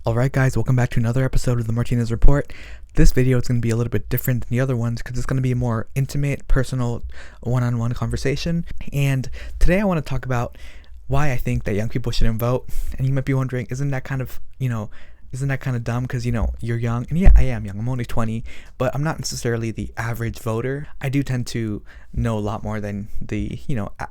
Alright guys, welcome back to another episode of the Martinez Report. This video is going to be a little bit different than the other ones because it's going to be a more intimate, personal, one-on-one conversation. And today I want to talk about why I think that young people shouldn't vote. And you might be wondering, isn't that kind of dumb because, you're young? And yeah, I am young. I'm only 20, but I'm not necessarily the average voter. I do tend to know a lot more than the,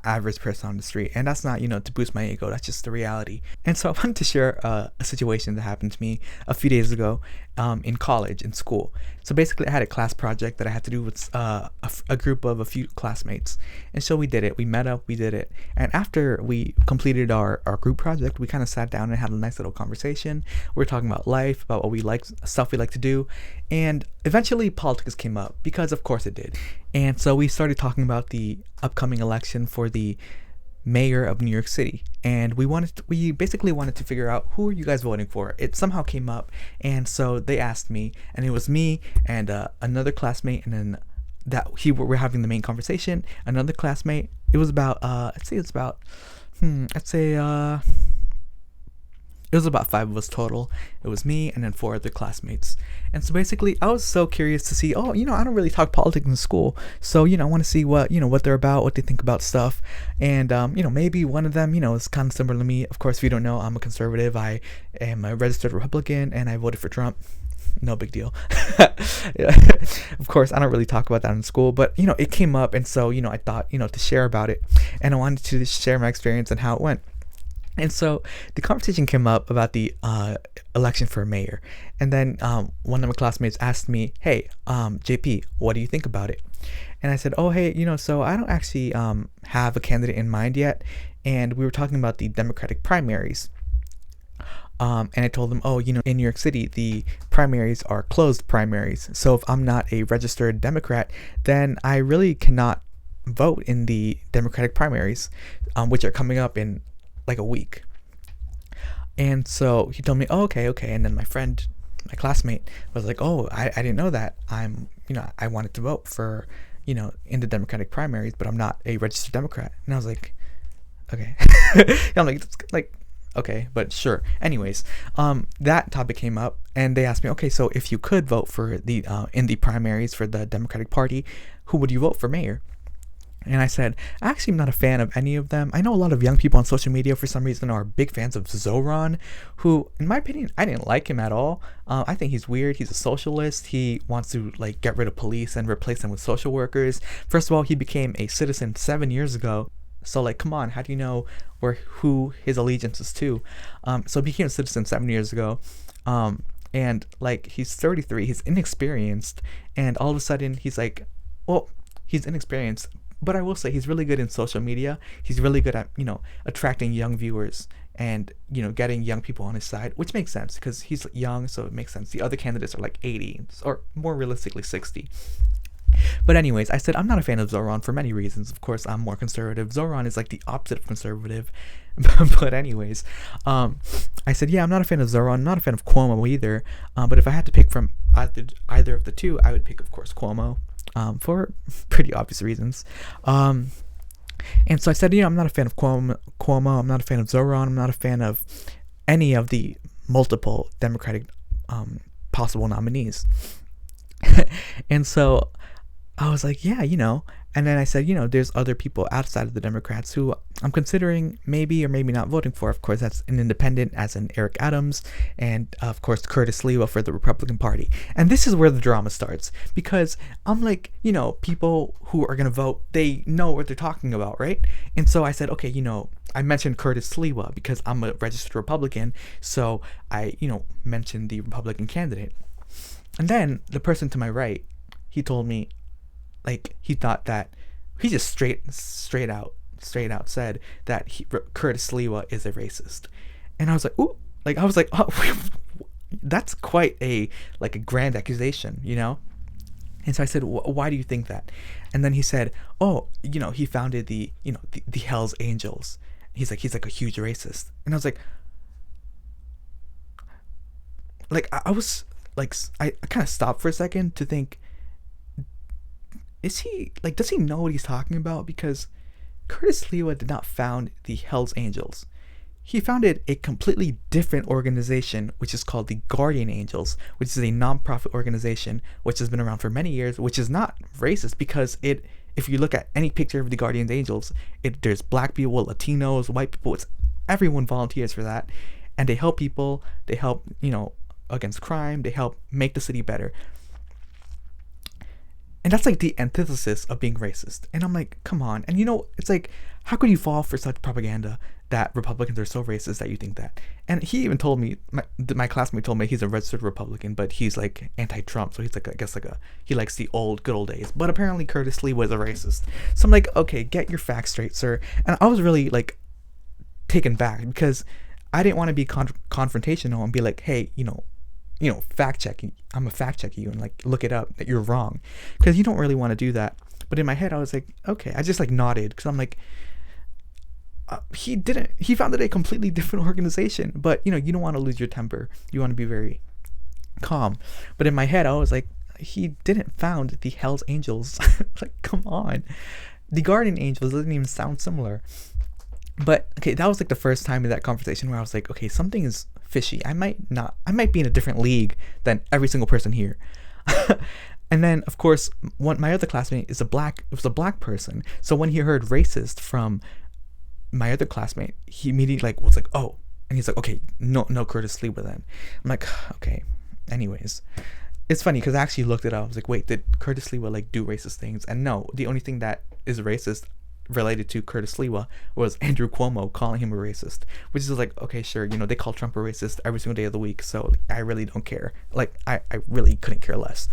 average person on the street. And that's not, to boost my ego. That's just the reality. And so I wanted to share a situation that happened to me a few days ago in college, in school. So basically I had a class project that I had to do with a group of a few classmates. And so we did it. We met up, we did it. And after we completed our group project, we kind of sat down and had a nice little conversation. We were talking about life, about what we like, stuff we like to do. And eventually politics came up because of course it did. And so we started talking about the upcoming election for the mayor of New York City, and we basically wanted to figure out, who are you guys voting for? It somehow came up, and so they asked me, and it was me and another classmate, and then we're having the main conversation. Another classmate. It was about it was about 5 of us total. It was me and then 4 other classmates. And so basically, I was so curious to see, I don't really talk politics in school. So, I want to see what they're about, what they think about stuff. And, maybe one of them, is kind of similar to me. Of course, if you don't know, I'm a conservative. I am a registered Republican and I voted for Trump. No big deal. Yeah. Of course, I don't really talk about that in school, but, it came up. And so, I thought, to share about it. And I wanted to share my experience and how it went. And so the conversation came up about the election for mayor. And then one of my classmates asked me, hey, JP, what do you think about it? And I said, oh, hey, so I don't actually have a candidate in mind yet. And we were talking about the Democratic primaries. And I told them, in New York City, the primaries are closed primaries. So if I'm not a registered Democrat, then I really cannot vote in the Democratic primaries, which are coming up in like a week. And so he told me, oh, okay. And then my classmate was like, oh, I didn't know that. I wanted to vote for, in the Democratic primaries, but I'm not a registered Democrat. And I was like, okay. I'm like, okay, but sure. Anyways, that topic came up and they asked me, okay, so if you could vote for the, in the primaries for the Democratic Party, who would you vote for mayor? And I said, actually, I'm not a fan of any of them. I know a lot of young people on social media, for some reason, are big fans of Zoran, who, in my opinion, I didn't like him at all. I think he's weird. He's a socialist. He wants to, get rid of police and replace them with social workers. First of all, he became a citizen 7 years ago. So, come on, how do you know who his allegiance is to? So he became a citizen 7 years ago. And, he's 33. He's inexperienced. And all of a sudden, he's he's inexperienced. But I will say he's really good in social media. He's really good at, attracting young viewers and, getting young people on his side, which makes sense because he's young, so it makes sense. The other candidates are 80 or more realistically 60. But anyways, I said I'm not a fan of Zoran for many reasons. Of course, I'm more conservative. Zoran is the opposite of conservative. But anyways, I said, yeah, I'm not a fan of Zoran. I'm not a fan of Cuomo either. But if I had to pick from either of the two, I would pick, of course, Cuomo. For pretty obvious reasons. And so I said, I'm not a fan of Cuomo. I'm not a fan of Zoran. I'm not a fan of any of the multiple Democratic possible nominees. And so I was like, yeah, and then I said, there's other people outside of the Democrats who I'm considering maybe or maybe not voting for. Of course, that's an independent, as in Eric Adams, and of course, Curtis Sliwa for the Republican Party. And this is where the drama starts, because I'm people who are going to vote, they know what they're talking about, right? And so I said, okay, I mentioned Curtis Sliwa because I'm a registered Republican, so I, mentioned the Republican candidate. And then the person to my right, he told me, he thought that he just straight out said that Curtis Sliwa is a racist. And I was like, ooh, oh, that's quite a grand accusation, And so I said, why do you think that? And then he said, oh, he founded the Hell's Angels. He's a huge racist. And I was I was I kind of stopped for a second to think, is he does he know what he's talking about? Because Curtis Sliwa did not found the Hells Angels. he founded a completely different organization, which is called the Guardian Angels, which is a non-profit organization which has been around for many years, which is not racist because if you look at any picture of the Guardian Angels, there's black people, Latinos, white people, everyone volunteers for that, and they help people, they help, against crime, they help make the city better. And that's like the antithesis of being racist. And I'm like, come on. And it's like, how could you fall for such propaganda that Republicans are so racist that you think that? And he even told me, my classmate told me he's a registered Republican, but he's like anti-Trump. So he's like, I guess he likes the good old days. But apparently Curtis Lee was a racist. So I'm like, okay, get your facts straight, sir. And I was really like taken back because I didn't want to be confrontational and be like, hey, fact checking. I'm a fact checking you and like look it up that you're wrong, because you don't really want to do that. But in my head, I was like, okay. I just like nodded because I'm like, he founded a completely different organization. But you don't want to lose your temper. You want to be very calm. But in my head, I was like, he didn't found the Hell's Angels. Like, come on, the Guardian Angels doesn't even sound similar. But okay, that was like the first time in that conversation where I was like, okay, something is fishy. I might be in a different league than every single person here. And then of course, my other classmate was a black person. So when he heard racist from my other classmate, he immediately was like, oh, and he's like, okay, no Curtis Lee with then. I'm like, okay. Anyways, it's funny because I actually looked it up. I was like, wait, did Curtis Lee like do racist things? And no, the only thing that is racist related to Curtis Lewa was Andrew Cuomo calling him a racist, which is like, okay, sure, they call Trump a racist every single day of the week, so I really don't care. Like, I really couldn't care less.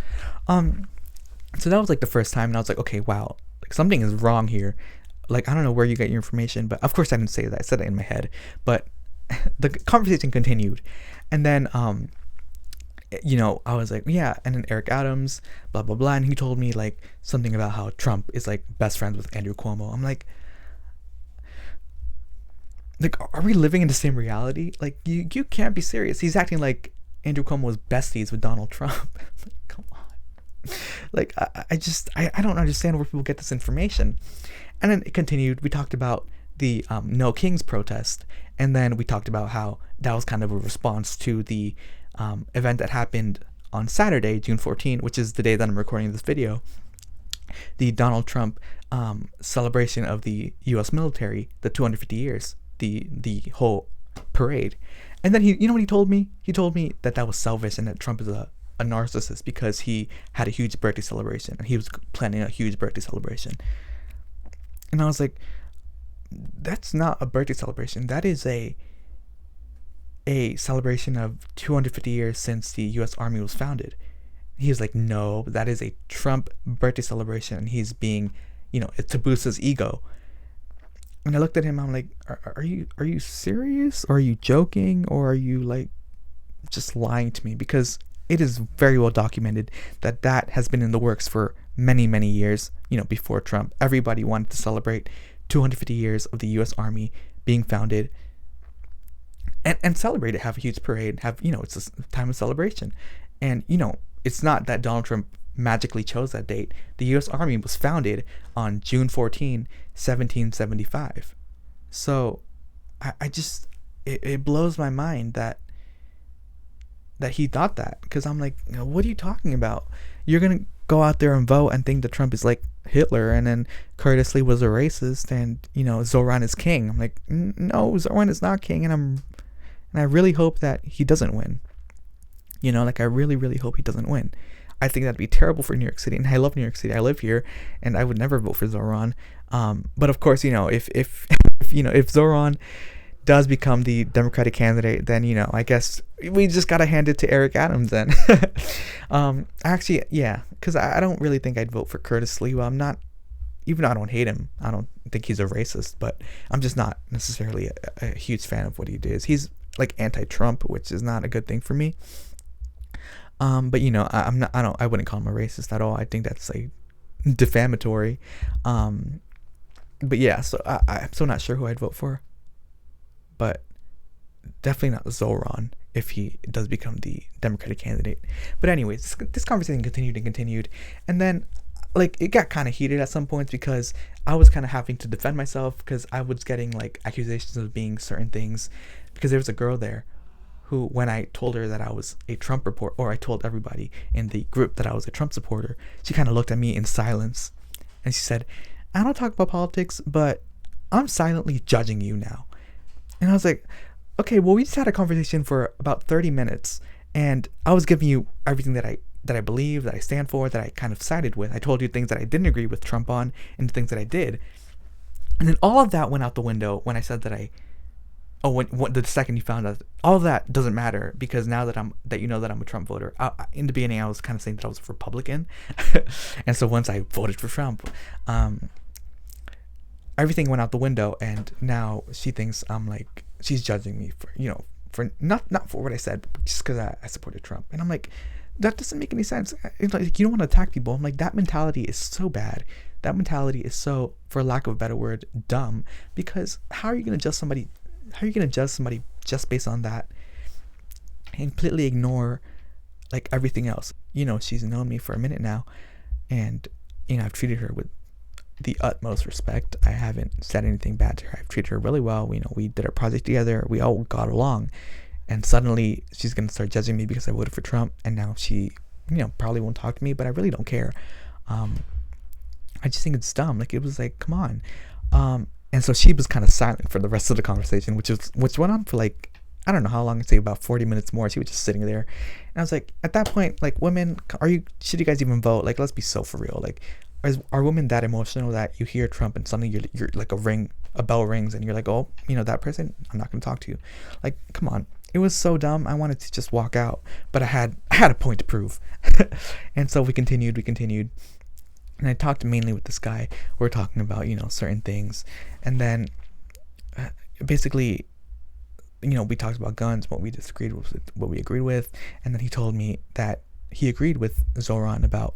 So that was like the first time, and I was like, okay, wow, like something is wrong here. Like, I don't know where you get your information, but of course I didn't say that. I said it in my head, but the conversation continued, and then I was like, yeah, and then Eric Adams, blah, blah, blah, and he told me, like, something about how Trump is, like, best friends with Andrew Cuomo. I'm like, are we living in the same reality? Like, you can't be serious. He's acting like Andrew Cuomo was besties with Donald Trump. Like, come on. Like, I don't understand where people get this information. And then it continued. We talked about the No Kings protest, and then we talked about how that was kind of a response to the event that happened on Saturday, June 14, which is the day that I'm recording this video, the Donald Trump celebration of the U.S. military, the 250 years, the whole parade. And then what he told me? He told me that was selfish and that Trump is a narcissist because he had a huge birthday celebration and he was planning a huge birthday celebration. And I was like, that's not a birthday celebration. That is a celebration of 250 years since the U.S. Army was founded. He was like, no, that is a Trump birthday celebration. And he's being, to boost his ego. And I looked at him. I'm like, are you serious? Or are you joking? Or are you like just lying to me? Because it is very well documented that has been in the works for many, many years. Before Trump, everybody wanted to celebrate 250 years of the U.S. Army being founded. And celebrate it, have a huge parade, it's a time of celebration. And, it's not that Donald Trump magically chose that date. The U.S. Army was founded on June 14, 1775. So, it blows my mind that he thought that. Because I'm like, what are you talking about? You're going to go out there and vote and think that Trump is like Hitler, and then Curtis Lee was a racist, and, Zoran is king. I'm like, no, Zoran is not king, and I really hope that he doesn't win. I really, really hope he doesn't win. I think that'd be terrible for New York City, and I love New York City. I live here, and I would never vote for Zoran. But of course, if Zoran does become the Democratic candidate, then, I guess we just gotta hand it to Eric Adams then. Actually, yeah, because I don't really think I'd vote for Curtis Lee. Well, I'm not, even though I don't hate him, I don't think he's a racist, but I'm just not necessarily a huge fan of what he does. He's like anti-Trump, which is not a good thing for me. But I wouldn't call him a racist at all. I think that's like defamatory. But yeah, so I'm still not sure who I'd vote for, but definitely not Zoran if he does become the Democratic candidate. But anyways, this conversation continued, and then like it got kind of heated at some points because I was kind of having to defend myself because I was getting like accusations of being certain things, because there was a girl there who, when I told her that I was a Trump report, or I told everybody in the group that I was a Trump supporter, she kind of looked at me in silence and she said, "I don't talk about politics, but I'm silently judging you now." And I was like, okay, well, we just had a conversation for about 30 minutes and I was giving you everything that I believe, that I stand for, that I kind of sided with. I told you things that I didn't agree with Trump on and the things that I did. And then all of that went out the window when I said that when the second you found out, all of that doesn't matter because now that you know that I'm a Trump voter. In the beginning, I was kind of saying that I was a Republican. And so once I voted for Trump, everything went out the window, and now she thinks I'm like, she's judging me for, for not for what I said, but just because I supported Trump. And I'm like, that doesn't make any sense. It's like, you don't want to attack people. I'm like, that mentality is so bad. That mentality is so, for lack of a better word, dumb. Because how are you going to judge somebody? How are you going to judge somebody just based on that and completely ignore like everything else? She's known me for a minute now, and I've treated her with the utmost respect. I haven't said anything bad to her. I've treated her really well. We did our project together. We all got along. And suddenly she's going to start judging me because I voted for Trump. And now she, probably won't talk to me, but I really don't care. I just think it's dumb. Like, it was like, come on. And so she was kind of silent for the rest of the conversation, which went on for like, I don't know how long, I'd say about 40 minutes more. She was just sitting there. And I was like, at that point, like, women, should you guys even vote? Like, let's be so for real. Like, are women that emotional that you hear Trump and suddenly you're like a bell rings and you're like, oh, that person, I'm not going to talk to you. Like, come on. It was so dumb. I wanted to just walk out, but I had a point to prove. And so we continued, and I talked mainly with this guy. We were talking about, certain things. And then basically, we talked about guns, what we disagreed with, what we agreed with. And then he told me that he agreed with Zoran about,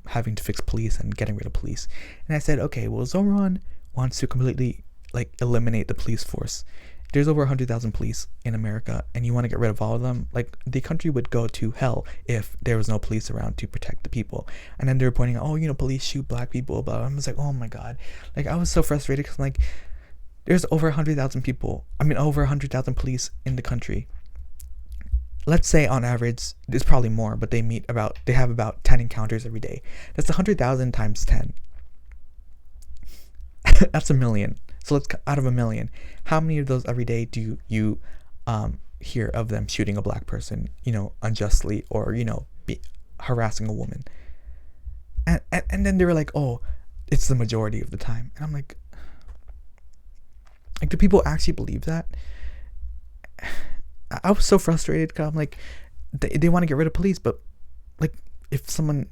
having to fix police and getting rid of police. And I said, okay, well, Zoran wants to completely like eliminate the police force. There's over 100,000 police in America, and you want to get rid of all of them? Like, the country would go to hell if there was no police around to protect the people. And then they were pointing out, oh, police shoot black people, blah, blah. I was like, oh my God. Like, I was so frustrated because, like, there's over 100,000 people. Over 100,000 police in the country. Let's say on average, there's probably more, but they have about 10 encounters every day. That's 100,000 times 10. That's 1 million. So let's, out of 1 million, how many of those every day do you hear of them shooting a black person, unjustly, or, harassing a woman? And then they were like, oh, it's the majority of the time. And I'm like, do people actually believe that? I was so frustrated because I'm like, they want to get rid of police, but like, if someone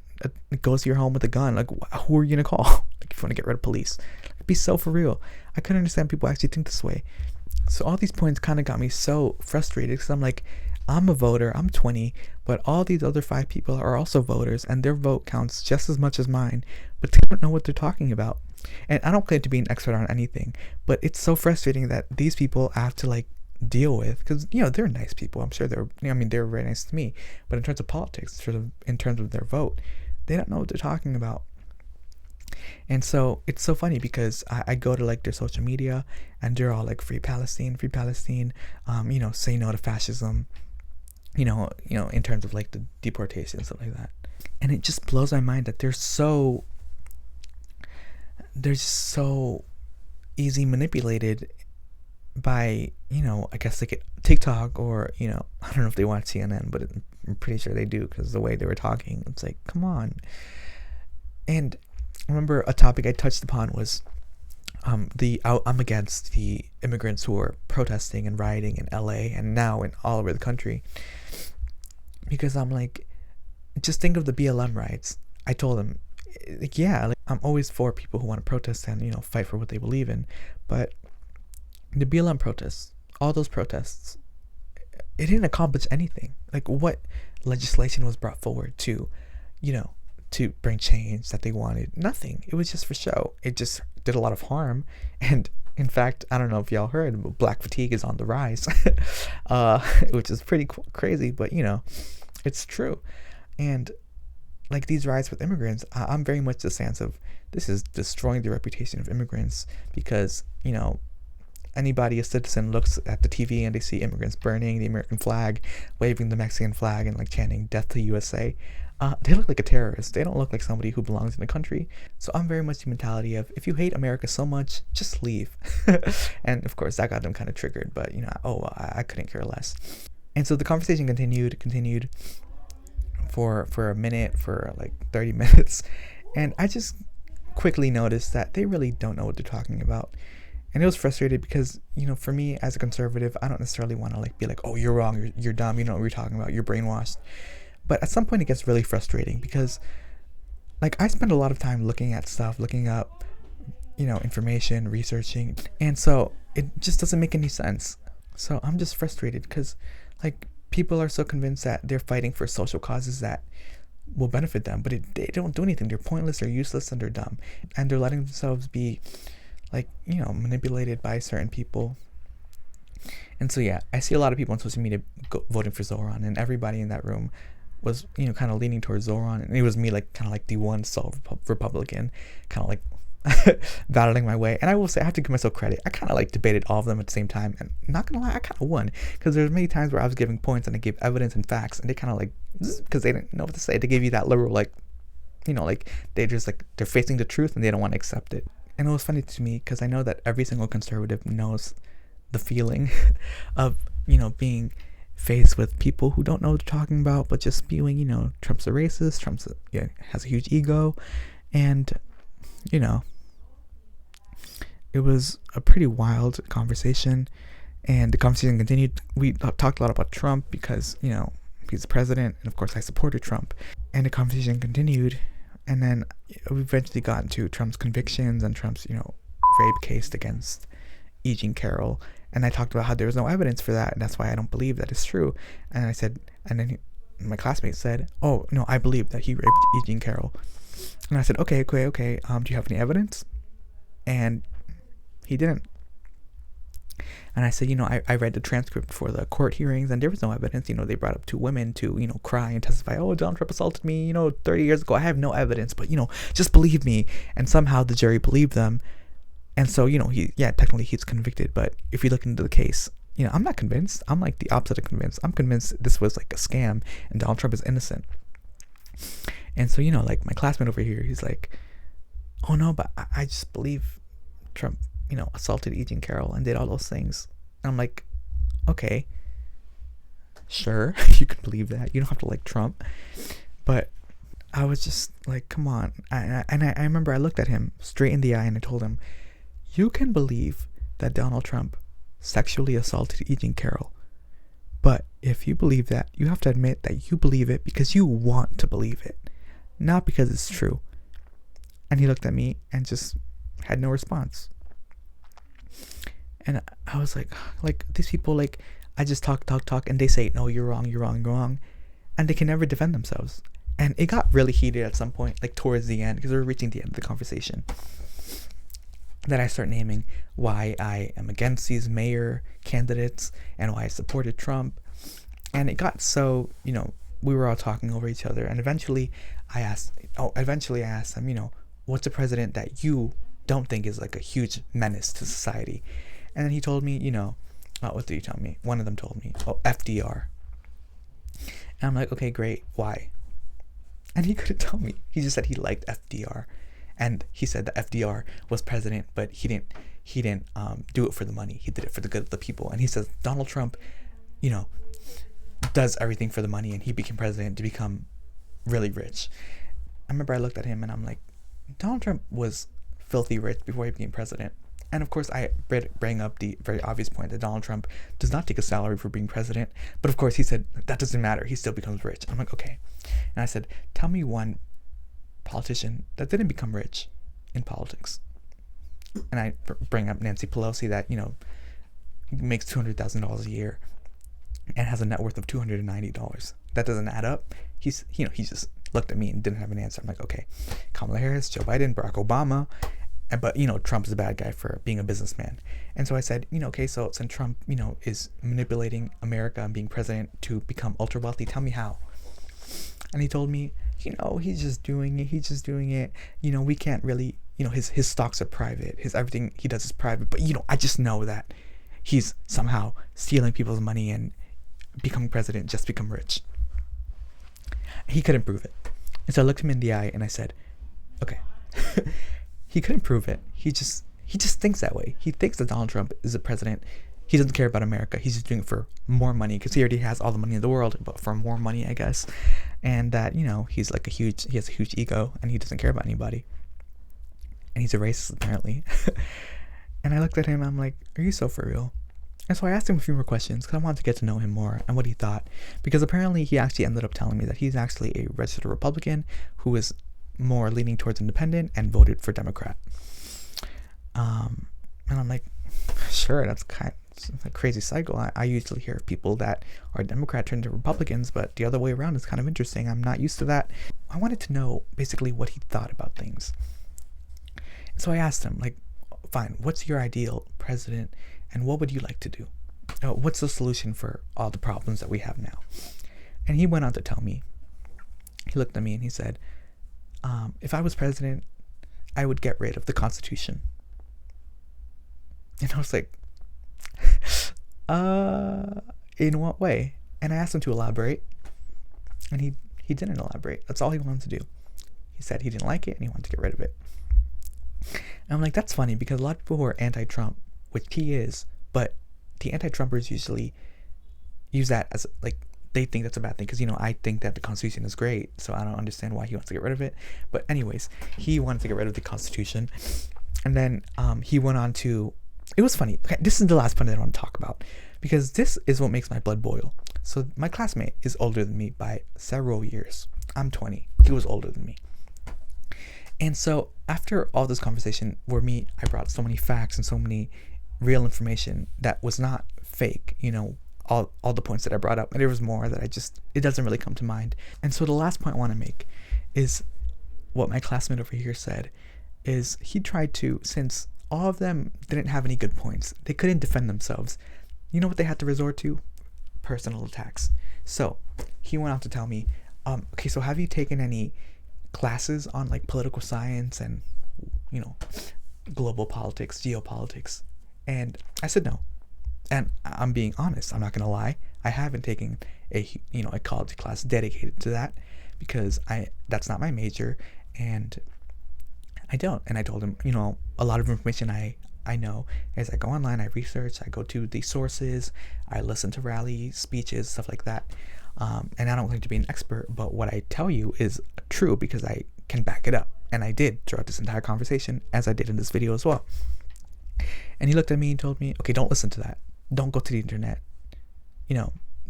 goes to your home with a gun, like, who are you gonna call? Like, if you want to get rid of police, like, be so for real. I couldn't understand people actually think this way. So all these points kind of got me so frustrated because I'm like, I'm a voter, I'm 20, but all these other 5 people are also voters, and their vote counts just as much as mine, but they don't know what they're talking about. And I don't claim to be an expert on anything, but it's so frustrating that these people have to like deal with, because they're nice people. I'm sure they're very nice to me, but in terms of politics, in terms of their vote, they don't know what they're talking about. And so it's so funny because I go to like their social media and they're all like free Palestine, say no to fascism, in terms of like the deportation and stuff like that. And it just blows my mind that they're so easy manipulated by, I guess like TikTok, or, I don't know if they watch CNN, but I'm pretty sure they do because the way they were talking, it's like, come on. And I remember a topic I touched upon was I'm against the immigrants who are protesting and rioting in LA and now in all over the country, because I'm like, just think of the BLM riots. I told them, like, yeah, like, I'm always for people who want to protest and fight for what they believe in, but the BLM protests, all those protests, it didn't accomplish anything. Like, what legislation was brought forward to bring change that they wanted? Nothing. It was just for show. It just did a lot of harm. And in fact, I don't know if y'all heard, but black fatigue is on the rise, which is pretty crazy, but it's true. And like these riots with immigrants, I'm very much the stance of this is destroying the reputation of immigrants, because anybody, a citizen, looks at the TV and they see immigrants burning the American flag, waving the Mexican flag, and like chanting "Death to USA." They look like a terrorist. They don't look like somebody who belongs in the country. So I'm very much the mentality of, if you hate America so much, just leave. And of course, that got them kind of triggered. But I couldn't care less. And so the conversation continued for a minute, for like 30 minutes, and I just quickly noticed that they really don't know what they're talking about. And it was frustrated because, for me as a conservative, I don't necessarily want to like be like, oh, you're wrong, you're dumb, you know what we're talking about, you're brainwashed. But at some point it gets really frustrating because like I spend a lot of time looking at stuff, looking up, information, researching, and so it just doesn't make any sense. So I'm just frustrated because like people are so convinced that they're fighting for social causes that will benefit them, but they don't do anything. They're pointless, they're useless, and they're dumb, and they're letting themselves be like manipulated by certain people. And so yeah, I see a lot of people on social media voting for Zoran, and everybody in that room was kind of leaning towards Zoran, and it was me like kind of like the one sole Republican, kind of like battling my way. And I will say, I have to give myself credit, I kind of like debated all of them at the same time, and not gonna lie, I kind of won, because there's many times where I was giving points and I gave evidence and facts, and they kind of like, because they didn't know what to say, they gave you that liberal like like they just like they're facing the truth and they don't want to accept it. And it was funny to me because I know that every single conservative knows the feeling of being faced with people who don't know what they're talking about, but just spewing Trump's a racist, has a huge ego. And it was a pretty wild conversation, and the conversation continued. We talked a lot about Trump because he's the president, and of course I supported Trump, and the conversation continued. And then we eventually got into Trump's convictions and Trump's rape case against E. Jean Carroll, and I talked about how there was no evidence for that, and that's why I don't believe that it's true. And I said, and then my classmate said, "Oh no, I believe that he raped E. Jean Carroll." And I said, okay. Do you have any evidence? And he didn't. And I said, I read the transcript for the court hearings, and there was no evidence. They brought up two women to, cry and testify, oh, Donald Trump assaulted me, 30 years ago. I have no evidence, but, just believe me. And somehow the jury believed them. And so, technically he's convicted. But if you look into the case, I'm not convinced. I'm like the opposite of convinced. I'm convinced this was like a scam and Donald Trump is innocent. And so, like my classmate over here, he's like, oh no, but I just believe Trump, assaulted E. Jean Carroll and did all those things. And I'm like, okay, sure, you can believe that. You don't have to like Trump. But I was just like, come on. I remember I looked at him straight in the eye and I told him, you can believe that Donald Trump sexually assaulted E. Jean Carroll. But if you believe that, you have to admit that you believe it because you want to believe it, not because it's true. And he looked at me and just had no response. And I was like these people, like, I just talk, and they say, no, you're wrong. And they can never defend themselves. And it got really heated at some point, like towards the end, because we were reaching the end of the conversation. Then I start naming why I am against these mayor candidates and why I supported Trump. And it got so, we were all talking over each other. And eventually I asked him, what's a president that you don't think is like a huge menace to society? And then he told me, what did he tell me? One of them told me, FDR. And I'm like, okay, great. Why? And he couldn't tell me. He just said he liked FDR. And he said that FDR was president, but he didn't do it for the money. He did it for the good of the people. And he says Donald Trump, does everything for the money, and he became president to become really rich. I remember I looked at him and I'm like, Donald Trump was filthy rich before he became president. And of course I bring up the very obvious point that Donald Trump does not take a salary for being president. But of course he said, that doesn't matter. He still becomes rich. I'm like, okay. And I said, tell me one politician that didn't become rich in politics. And I bring up Nancy Pelosi that, makes $200,000 a year and has a net worth of $290. That doesn't add up. He just looked at me and didn't have an answer. I'm like, okay, Kamala Harris, Joe Biden, Barack Obama. But, Trump's a bad guy for being a businessman. And so I said, okay, so since Trump, is manipulating America and being president to become ultra wealthy, tell me how. And he told me he's just doing it. He's just doing it. We can't really, his stocks are private. His everything he does is private. But, I just know that he's somehow stealing people's money and becoming president just to become rich. He couldn't prove it. And so I looked him in the eye and I said, okay, he couldn't prove it. He just thinks that way. He thinks that Donald Trump is a president. He doesn't care about America. He's just doing it for more money because he already has all the money in the world, but for more money, I guess. And that, he's like he has a huge ego and he doesn't care about anybody. And he's a racist, apparently. And I looked at him and I'm like, are you so for real? And so I asked him a few more questions because I wanted to get to know him more and what he thought. Because apparently he actually ended up telling me that he's actually a registered Republican who is more leaning towards independent and voted for Democrat. And I'm like, sure, that's kind of a crazy cycle. I usually hear people that are Democrat turn to Republicans, but the other way around is kind of interesting. I'm not used to that. I wanted to know basically what he thought about things. So I asked him, like, fine, what's your ideal president and what would you like to do? What's the solution for all the problems that we have now? And he went on to tell me, he looked at me and he said, if I was president, I would get rid of the Constitution. And I was like, in what way? And I asked him to elaborate, and he didn't elaborate. That's all he wanted to do. He said he didn't like it and he wanted to get rid of it. And I'm like, that's funny because a lot of people who are anti-Trump, which he is, but the anti-Trumpers usually use that as like, they think that's a bad thing because, I think that the Constitution is great, so I don't understand why he wants to get rid of it. But anyways, he wanted to get rid of the Constitution. And then he went on to, it was funny. Okay, this is the last point that I want to talk about because this is what makes my blood boil. So my classmate is older than me by several years. I'm 20. He was older than me. And so after all this conversation where I brought so many facts and so many real information that was not fake, all the points that I brought up, and there was more that it doesn't really come to mind. And so the last point I want to make is what my classmate over here said is he tried to, since all of them didn't have any good points, they couldn't defend themselves. You know what they had to resort to? Personal attacks. So he went on to tell me, okay, so have you taken any classes on like political science and, global politics, geopolitics? And I said no. And I'm being honest, I'm not going to lie. I haven't taken a college class dedicated to that because that's not my major and I don't. And I told him, a lot of information I know as I go online, I research, I go to the sources, I listen to rally speeches, stuff like that. And I don't claim to be an expert, but what I tell you is true because I can back it up. And I did throughout this entire conversation, as I did in this video as well. And he looked at me and told me, okay, don't listen to that. Don't go to the internet.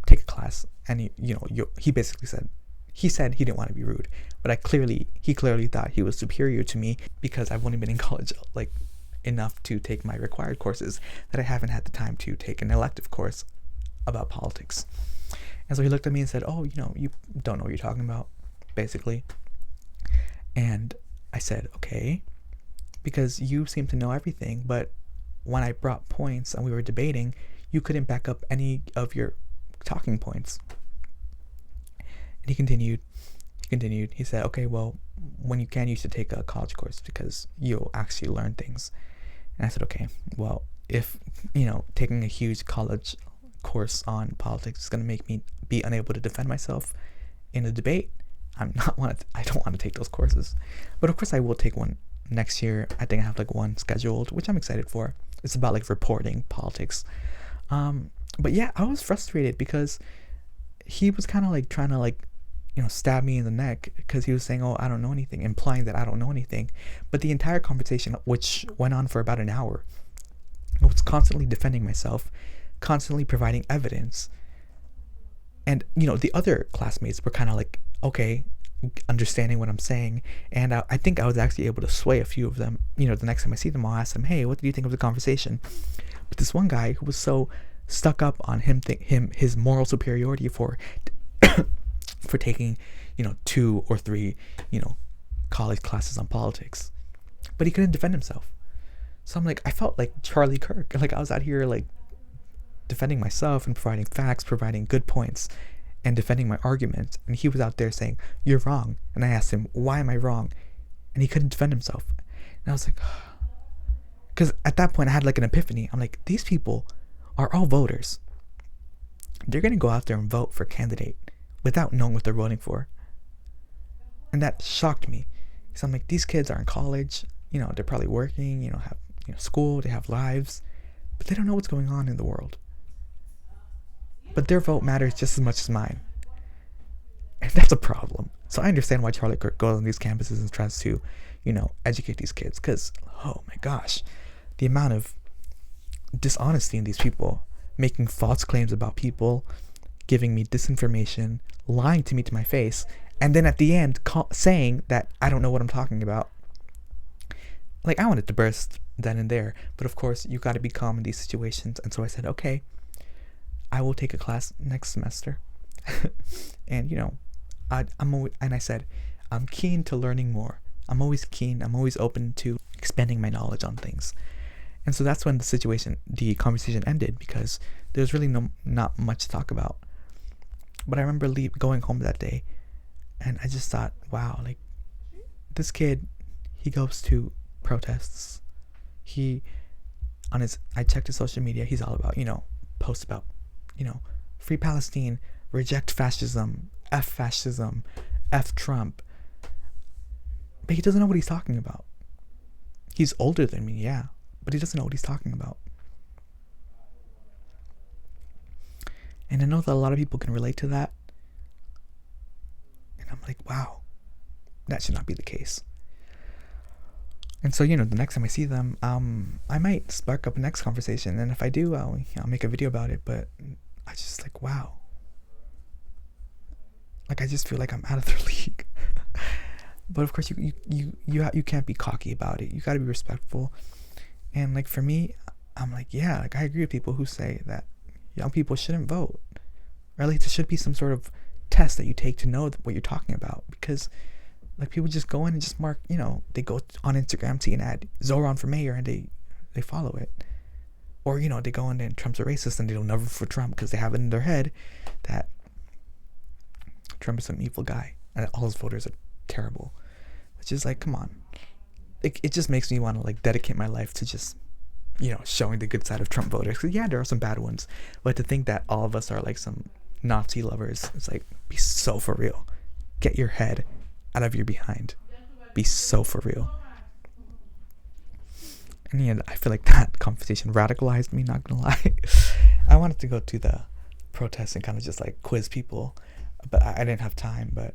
Take a class. And he basically said, he didn't want to be rude, but he clearly thought he was superior to me because I've only been in college like enough to take my required courses that I haven't had the time to take an elective course about politics. And so he looked at me and said, oh, you don't know what you're talking about, basically. And I said, okay, because you seem to know everything, but when I brought points and we were debating, you couldn't back up any of your talking points. And he continued. He said, okay, well, when you can, you should take a college course because you'll actually learn things. And I said, okay, well, if, taking a huge college course on politics is going to make me be unable to defend myself in a debate, I don't want to take those courses. But of course I will take one next year. I think I have like one scheduled, which I'm excited for. It's about like reporting politics. But yeah, I was frustrated because he was kind of like trying to like, stab me in the neck because he was saying, oh, I don't know anything, implying that I don't know anything. But the entire conversation, which went on for about an hour, I was constantly defending myself, constantly providing evidence. And, the other classmates were kind of like, okay, understanding what I'm saying. And I think I was actually able to sway a few of them. The next time I see them, I'll ask them, hey, what do you think of the conversation? But this one guy who was so stuck up on his moral superiority for taking, 2 or 3, college classes on politics. But he couldn't defend himself. So I'm like, I felt like Charlie Kirk. Like I was out here like defending myself and providing facts, providing good points. and defending my arguments, and he was out there saying, "You're wrong." And I asked him, "Why am I wrong?" And he couldn't defend himself. And I was like, because at that point I had like an epiphany. I'm like, these people are all voters. They're going to go out there and vote for a candidate without knowing what they're voting for. And that shocked me. So I'm like, these kids are in college, they're probably working, have school, they have lives, but they don't know what's going on in the world. But their vote matters just as much as mine. And that's a problem. So I understand why Charlie Kirk goes on these campuses and tries to, educate these kids. Because, oh my gosh, the amount of dishonesty in these people, making false claims about people, giving me disinformation, lying to me to my face, and then at the end saying that I don't know what I'm talking about. Like, I wanted to burst then and there. But of course, you got to be calm in these situations. And so I said, okay, I will take a class next semester. And, I said, I'm keen to learning more. I'm always keen. I'm always open to expanding my knowledge on things. And so that's when the conversation ended, because there's really not much to talk about. But I remember going home that day, and I just thought, wow, like, this kid, he goes to protests. I checked his social media, he's all about, posts about, free Palestine, reject fascism, F Trump. But he doesn't know what he's talking about. He's older than me, yeah, but he doesn't know what he's talking about. And I know that a lot of people can relate to that. And I'm like, wow, that should not be the case. And so, the next time I see them, I might spark up a next conversation. And if I do, I'll make a video about it. But I just like, wow. Like, I just feel like I'm out of their league. But of course, you can't be cocky about it. You got to be respectful. And like, for me, I'm like, yeah, like, I agree with people who say that young people shouldn't vote. Or at least there should be some sort of test that you take to know what you're talking about. Because like, people just go in and just mark, they go on Instagram, see an ad, Zoran for mayor, and they follow it. Or, they go in and Trump's a racist, and they don't never vote for Trump because they have it in their head that Trump is some evil guy and all his voters are terrible. Which is like, come on. It just makes me want to like dedicate my life to just, showing the good side of Trump voters. Because yeah, there are some bad ones. But to think that all of us are like some Nazi lovers, it's like, be so for real. Get your head out of your behind. Be so for real. And yeah, I feel like that conversation radicalized me, not gonna lie. I wanted to go to the protest and kind of just like quiz people, but I didn't have time. But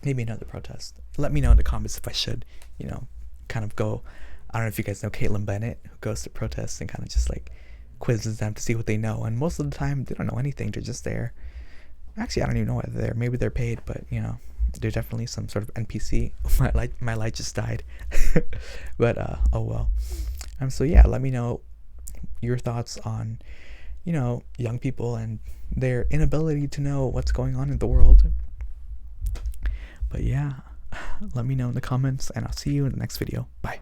maybe another protest. Let me know in the comments if I should, kind of go. I don't know if you guys know Caitlin Bennett, who goes to protests and kind of just like quizzes them to see what they know. And most of the time, they don't know anything. They're just there. Actually, I don't even know whether they're there. Maybe they're paid, but they're definitely some sort of NPC. My light just died. But oh well. So yeah, let me know your thoughts on young people and their inability to know what's going on in the world. But yeah, let me know in the comments, and I'll see you in the next video. Bye.